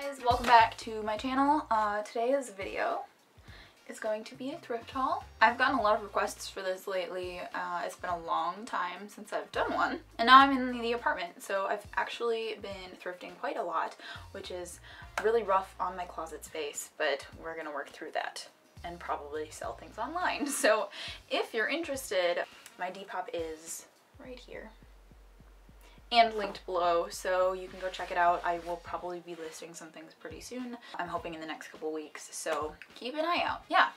guys, welcome back to my channel. Today's video is going to be a thrift haul. I've gotten a lot of requests for this lately. It's been a long time since I've done one, and now I'm in the apartment, so I've actually been thrifting quite a lot, which is really rough on my closet space, but we're gonna work through that and probably sell things online. So if you're interested, my Depop is right here and linked below, so you can go check it out. I will probably be listing some things pretty soon. I'm hoping in the next couple weeks, so keep an eye out. Yeah,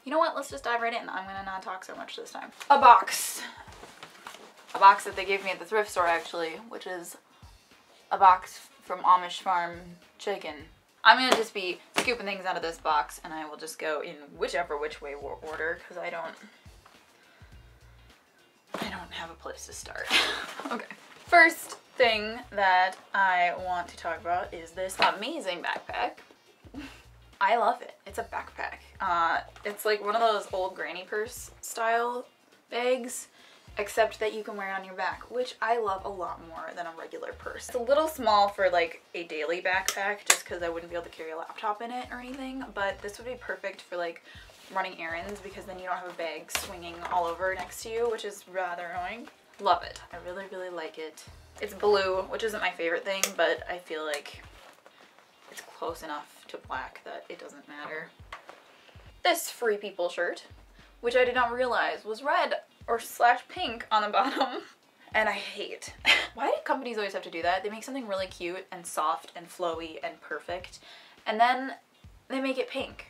you know what, let's just dive right in. I'm gonna not talk so much this time. A box that they gave me at the thrift store, actually, which is a box from Amish Farm Chicken. I'm gonna just be scooping things out of this box, and I will just go in which way order, because I don't have a place to start. Okay. First thing that I want to talk about is this amazing backpack. I love it. It's a backpack. It's like one of those old granny purse style bags, except that you can wear it on your back, which I love a lot more than a regular purse. It's a little small for like a daily backpack, just because I wouldn't be able to carry a laptop in it or anything, but this would be perfect for like running errands, because then you don't have a bag swinging all over next to you, which is rather annoying. Love it. I really, really like it. It's blue, which isn't my favorite thing, but I feel like it's close enough to black that it doesn't matter. This Free People shirt, which I did not realize was red or / pink on the bottom, and I hate. Why do companies always have to do that? They make something really cute and soft and flowy and perfect, and then they make it pink.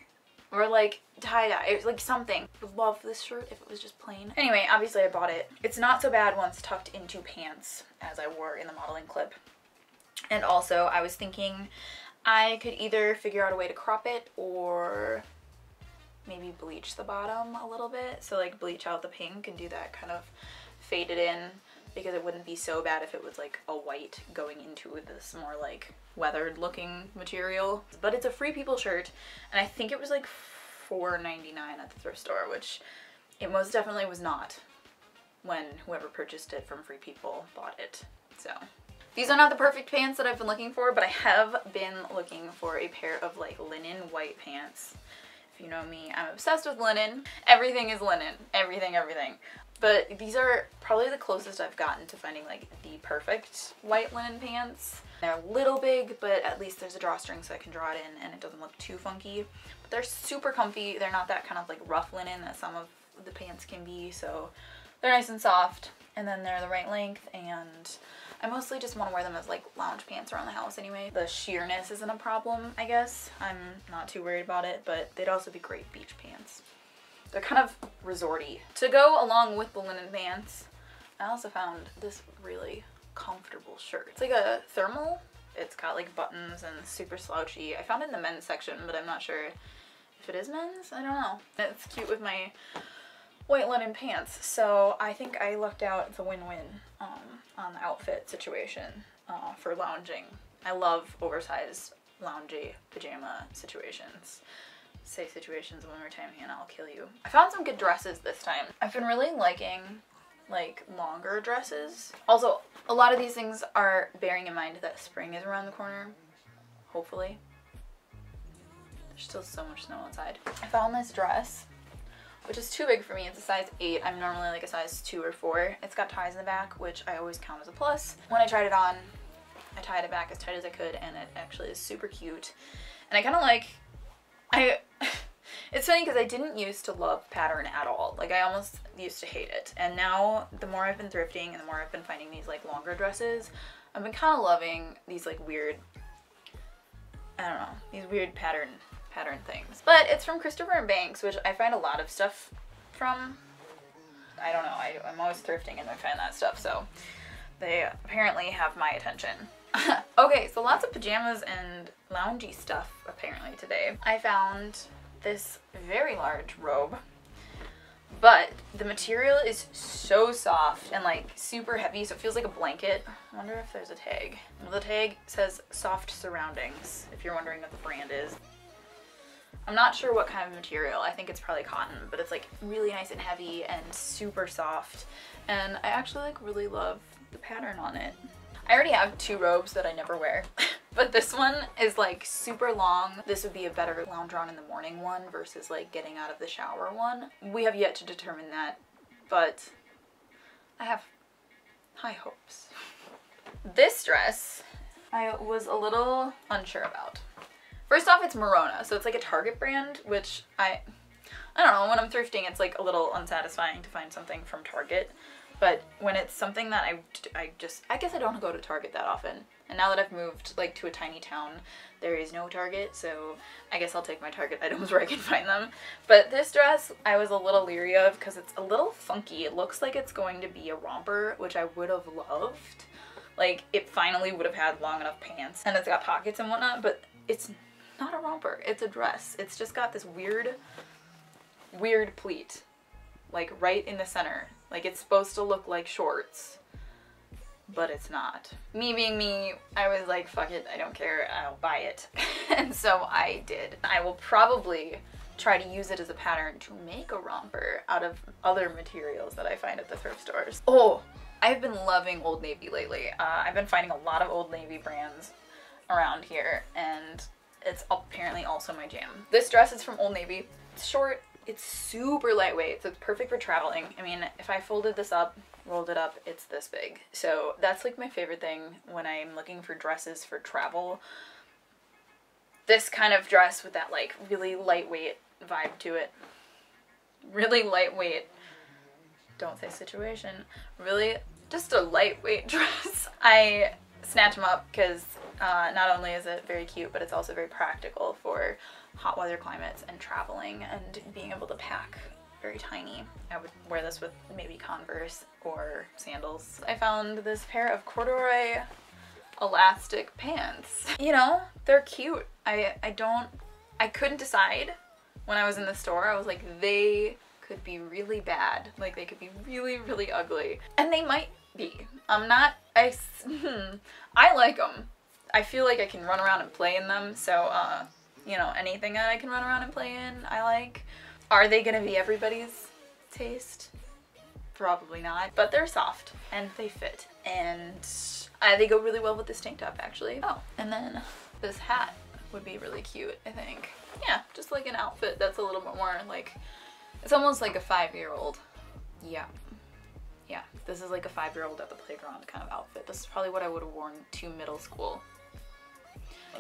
Or like tie-dye, like something. I would love this shirt if it was just plain. Anyway, obviously I bought it. It's not so bad once tucked into pants, as I wore in the modeling clip. And also I was thinking I could either figure out a way to crop it or maybe bleach the bottom a little bit. So like bleach out the pink and do that kind of faded in, because it wouldn't be so bad if it was like a white going into this more like weathered looking material. But it's a Free People shirt, and I think it was like $4.99 at the thrift store, which it most definitely was not when whoever purchased it from Free People bought it. So these are not the perfect pants that I've been looking for, but I have been looking for a pair of like linen white pants. If you know me, I'm obsessed with linen. Everything is linen. Everything. But these are probably the closest I've gotten to finding like the perfect white linen pants. They're a little big, but at least there's a drawstring so I can draw it in and it doesn't look too funky. But they're super comfy. They're not that kind of like rough linen that some of the pants can be, so they're nice and soft. And then they're the right length, and I mostly just want to wear them as like lounge pants around the house anyway. The sheerness isn't a problem, I guess. I'm not too worried about it, but they'd also be great beach pants. They're kind of resorty. To go along with the linen pants, I also found this really comfortable shirt. It's like a thermal. It's got like buttons and super slouchy. I found it in the men's section, but I'm not sure if it is men's. I don't know. It's cute with my white linen pants, so I think I lucked out. It's a win-win on the outfit situation for lounging. I love oversized loungy pajama situations. Say situations one more time, Hannah, I'll kill you. I found some good dresses this time. I've been really liking like longer dresses. Also, a lot of these things are bearing in mind that spring is around the corner, hopefully. There's still so much snow outside. I found this dress, which is too big for me. It's a size 8. I'm normally like a size 2 or 4. It's got ties in the back, which I always count as a plus. When I tried it on, I tied it back as tight as I could, and it actually is super cute. And I kind of like, it's funny because I didn't used to love pattern at all. Like I almost used to hate it. And now the more I've been thrifting and the more I've been finding these like longer dresses, I've been kind of loving these like weird, I don't know, these weird pattern things. But it's from Christopher & Banks, which I find a lot of stuff from. I don't know, I'm always thrifting and I find that stuff, so they apparently have my attention. Okay, so lots of pajamas and loungy stuff apparently today. I found this very large robe, but the material is so soft and like super heavy, so it feels like a blanket. I wonder if there's a tag. Well, the tag says Soft Surroundings, if you're wondering what the brand is. I'm not sure what kind of material. I think it's probably cotton, but it's like really nice and heavy and super soft, and I actually like really love the pattern on it. I already have 2 robes that I never wear, but this one is like super long. This would be a better lounge on in the morning one versus like getting out of the shower one. We have yet to determine that, but I have high hopes. This dress I was a little unsure about. First off, it's Merona, so it's like a Target brand, which I don't know, when I'm thrifting it's like a little unsatisfying to find something from Target. But when it's something that I guess I don't go to Target that often. And now that I've moved like to a tiny town, there is no Target, so I guess I'll take my Target items where I can find them. But this dress I was a little leery of because it's a little funky. It looks like it's going to be a romper, which I would have loved. Like, it finally would have had long enough pants and it's got pockets and whatnot, but it's not a romper, it's a dress. It's just got this weird pleat, like right in the center. Like, it's supposed to look like shorts, but it's not. Me being me, I was like, fuck it, I don't care, I'll buy it. And so I did. I will probably try to use it as a pattern to make a romper out of other materials that I find at the thrift stores. Oh, I've been loving Old Navy lately. I've been finding a lot of Old Navy brands around here, and it's apparently also my jam. This dress is from Old Navy. It's short. It's super lightweight, so it's perfect for traveling. I mean, if I folded this up, rolled it up, it's this big. So that's like my favorite thing when I'm looking for dresses for travel. This kind of dress with that like really lightweight vibe to it. Really lightweight. Don't say situation. Really just a lightweight dress. I snatch them up because not only is it very cute, but it's also very practical for hot weather climates and traveling and being able to pack very tiny. I would wear this with maybe Converse or sandals. I found this pair of corduroy elastic pants. You know, they're cute. I couldn't decide when I was in the store. I was like, they could be really bad. Like, they could be really, really ugly. And they might be. I like them. I feel like I can run around and play in them, so you know, anything that I can run around and play in, I like. Are they gonna be everybody's taste? Probably not, but they're soft and they fit, and they go really well with this tank top actually. Oh, and then this hat would be really cute, I think. Yeah, just like an outfit that's a little bit more like, it's almost like a 5-year-old. Yeah. Yeah, this is like a 5-year-old at the playground kind of outfit. This is probably what I would have worn to middle school.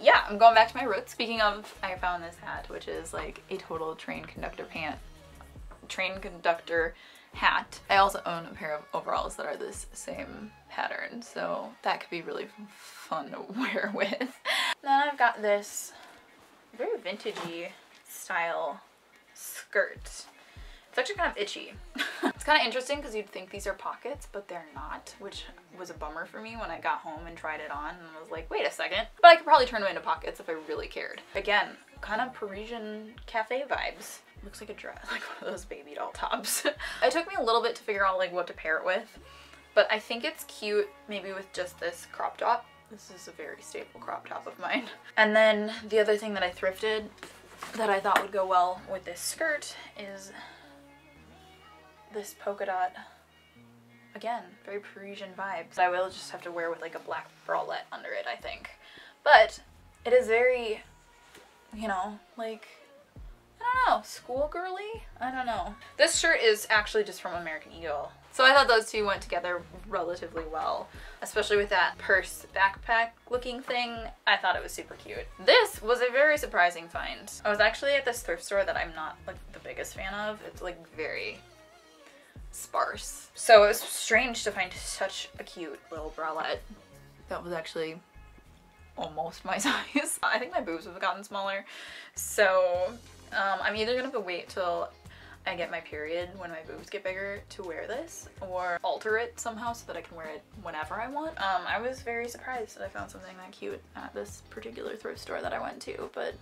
Yeah, I'm going back to my roots. Speaking of, I found this hat, which is like a total train conductor hat. I also own a pair of overalls that are this same pattern, so that could be really fun to wear with. Then I've got this very vintagey style skirt. It's actually kind of itchy. It's kind of interesting because you'd think these are pockets, but they're not, which was a bummer for me when I got home and tried it on and I was like, wait a second. But I could probably turn them into pockets if I really cared. Again, kind of Parisian cafe vibes. Looks like a dress, like one of those baby doll tops. It took me a little bit to figure out like what to pair it with, but I think it's cute maybe with just this crop top. This is a very staple crop top of mine. And then the other thing that I thrifted that I thought would go well with this skirt is this polka dot. Again, very Parisian vibes. I will just have to wear with like a black bralette under it, I think. But it is very, you know, like, I don't know, schoolgirly? I don't know. This shirt is actually just from American Eagle. So I thought those two went together relatively well, especially with that purse backpack looking thing. I thought it was super cute. This was a very surprising find. I was actually at this thrift store that I'm not like the biggest fan of. It's like very sparse. So it was strange to find such a cute little bralette that was actually almost my size. I think my boobs have gotten smaller. So I'm either gonna have to wait till I get my period when my boobs get bigger to wear this, or alter it somehow so that I can wear it whenever I want. I was very surprised that I found something that cute at this particular thrift store that I went to, but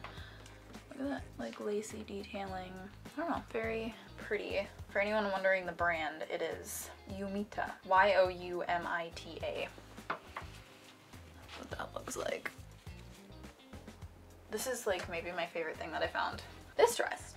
look at that, like lacy detailing. I don't know, very pretty. For anyone wondering the brand, it is Youmita. Y-O-U-M-I-T-A. That's what that looks like. This is like maybe my favorite thing that I found. This dress.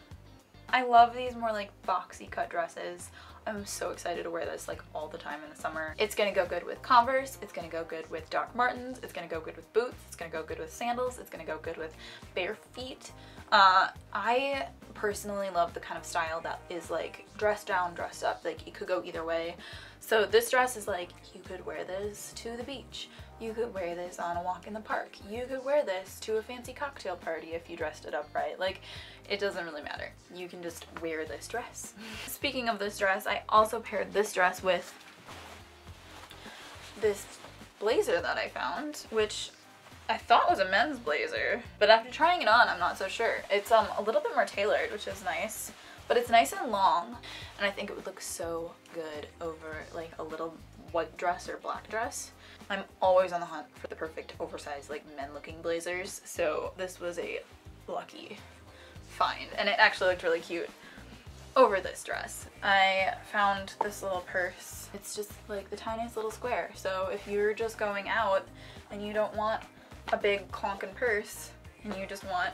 I love these more like boxy cut dresses. I'm so excited to wear this like all the time in the summer. It's gonna go good with Converse, it's gonna go good with Doc Martens, it's gonna go good with boots, it's gonna go good with sandals, it's gonna go good with bare feet. I personally love the kind of style that is like dressed down, dressed up, like it could go either way. So this dress is like, you could wear this to the beach, you could wear this on a walk in the park, you could wear this to a fancy cocktail party if you dressed it up right. Like, it doesn't really matter. You can just wear this dress. Speaking of this dress, I also paired this dress with this blazer that I found, which I thought was a men's blazer, but after trying it on, I'm not so sure. It's a little bit more tailored, which is nice, but it's nice and long, and I think it would look so good over like a little white dress or black dress. I'm always on the hunt for the perfect oversized like men looking blazers, so this was a lucky find, and it actually looked really cute over this dress. I found this little purse. It's just like the tiniest little square, so if you're just going out and you don't want a big clonkin' purse and you just want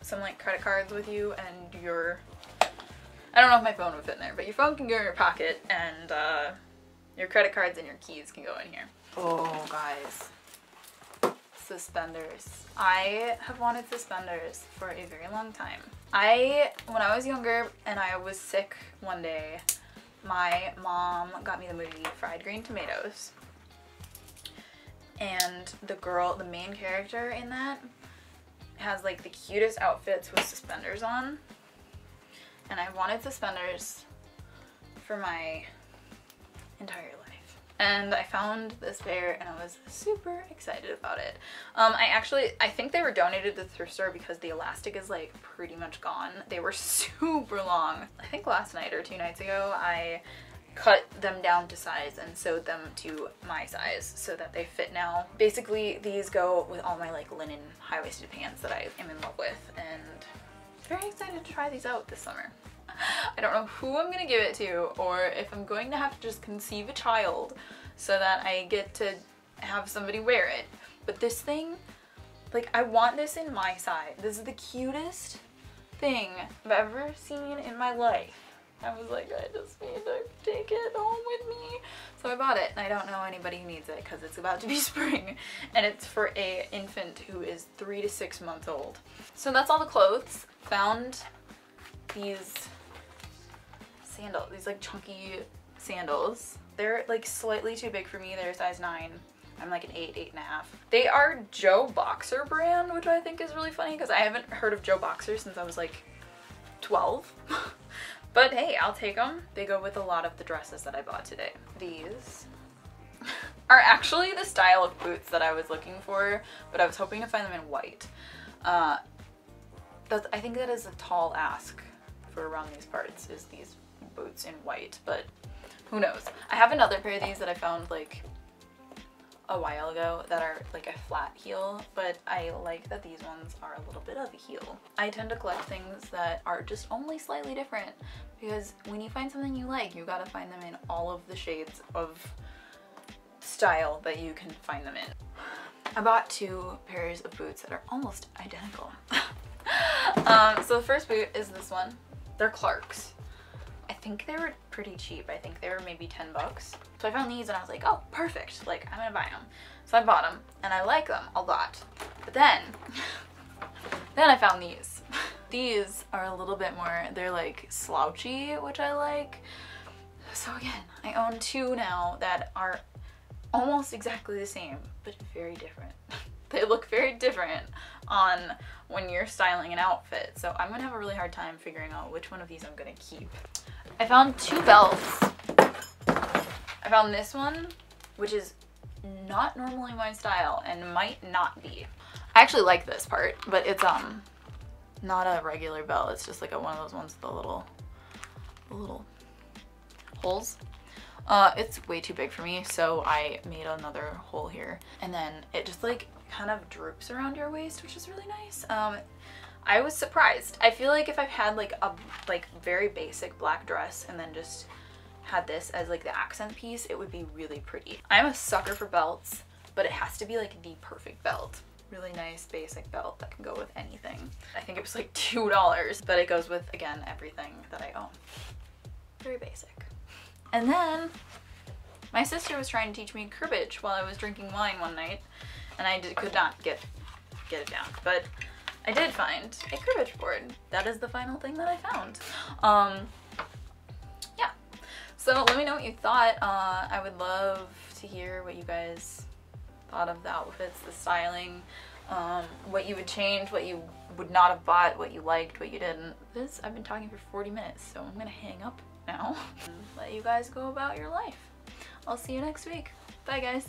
some like credit cards with you and your, I don't know if my phone would fit in there, but your phone can go in your pocket and your credit cards and your keys can go in here. Oh guys, Suspenders. I have wanted Suspenders for a very long time. When I was younger and I was sick one day, my mom got me the movie Fried Green Tomatoes. And the main character in that has like the cutest outfits with suspenders on. And I wanted suspenders for my entire life. And I found this pair and I was super excited about it. I think they were donated to the thrift store because the elastic is like pretty much gone. They were super long. I think last night or 2 nights ago I cut them down to size and sewed them to my size so that they fit now. Basically these go with all my like linen high-waisted pants that I am in love with, and very excited to try these out this summer. I don't know who I'm gonna give it to or if I'm going to have to just conceive a child so that I get to have somebody wear it. But this thing, like, I want this in my size. This is the cutest thing I've ever seen in my life. I was like, I just need to take it home with me. So I bought it, and I don't know anybody who needs it because it's about to be spring, and it's for a infant who is 3 to 6 months old. So that's all the clothes. Found these sandals, these like chunky sandals. They're like slightly too big for me. They're a size 9. I'm like an 8, 8.5. They are Joe Boxer brand, which I think is really funny because I haven't heard of Joe Boxer since I was like 12. But hey, I'll take them. They go with a lot of the dresses that I bought today. These are actually the style of boots that I was looking for, but I was hoping to find them in white. I think that is a tall ask for around these parts, is these boots in white, but who knows. I have another pair of these that I found like a while ago that are like a flat heel, but I like that these ones are a little bit of a heel. I tend to collect things that are just only slightly different because when you find something you like, you gotta find them in all of the shades of style that you can find them in. I bought 2 pairs of boots that are almost identical. So the first boot is this one. They're Clark's. I think they were pretty cheap. I think they were maybe 10 bucks. So I found these and I was like, oh, perfect. Like, I'm gonna buy them. So I bought them and I like them a lot. But then I found these. These are a little bit more, they're like slouchy, which I like. So again, I own 2 now that are almost exactly the same, but very different. They look very different on when you're styling an outfit. So I'm gonna have a really hard time figuring out which one of these I'm gonna keep. I found 2 belts. I found this one, which is not normally my style and might not be. I actually like this part, but it's not a regular belt. It's just like one of those ones with the little holes. It's way too big for me, so I made another hole here, and then it just like kind of droops around your waist, which is really nice. I was surprised. I feel like if I've had like a very basic black dress and then just had this as like the accent piece, it would be really pretty. I'm a sucker for belts, but it has to be like the perfect belt. Really nice basic belt that can go with anything. I think it was like $2, but it goes with, again, everything that I own. Very basic. And then my sister was trying to teach me cribbage while I was drinking wine one night, and I could not get it down. But I did find a cribbage board. That is the final thing that I found. Yeah. So let me know what you thought. I would love to hear what you guys thought of the outfits, the styling, what you would change, what you would not have bought, what you liked, what you didn't. I've been talking for 40 minutes, so I'm gonna hang up now and let you guys go about your life. I'll see you next week. Bye guys.